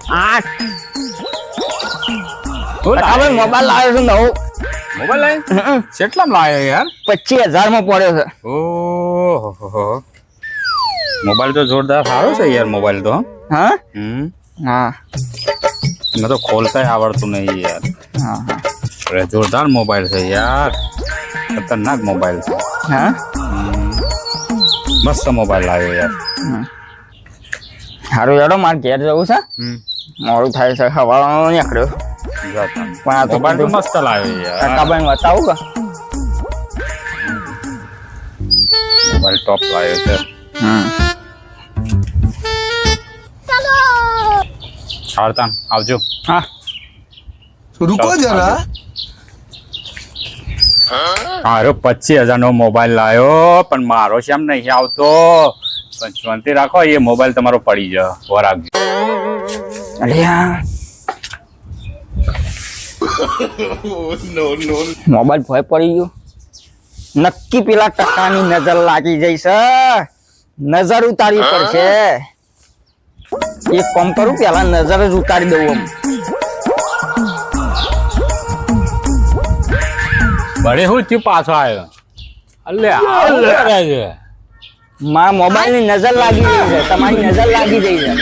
8 આપણે મોબાઈલ લાવ્યો છે નવો. મોબાઈલ લાવ્યો કેટલામાં લાવ્યો યાર? 25,000 માં પડ્યો છે. ઓહો મોબાઈલ તો જોરદાર સારો છે યાર મોબાઈલ તો. હા હા મને તો ખોલતા આવડતું નહીં યાર. હા અરે જોરદાર મોબાઈલ છે યાર, ખતરનાક મોબાઈલ છે. હા મસ્ત મોબાઈલ લાવ્યો યાર. સારું યાર, મારે ઘેર જવું છે, મોડું થાય છે, હવાનો નીકળ્યો. પણ આ તો મોબાઈલ તો મસ્ત લાવ્યો યાર. કાકાબાઈ બતાવું કે મોબાઈલ ટોપ લાવ્યો છે. ચાલતા આવજો. હા रुको जरा. મારો 25,000 નો મોબાઈલ લાવ્યો, પણ મારો શેમ નહીં આવતો? પણ શાંતિ રાખો, એ મોબાઈલ તમારો પડી જાય વરાગજો. અરે મોબાઈલ ભય પડી ગયો. નક્કી પેલા ટકાની નજર લાગી જઈ છે, નજર ઉતારવી પડશે. એક કામ કરું, પેલા નજર જ ઉતારી દઉં. બળે હું થયું પાછો આવ્યો? અલે મારા મોબાઈલ ની નજર લાગી ગઈ છે, તમારી નજર લાગી ગઈ છે.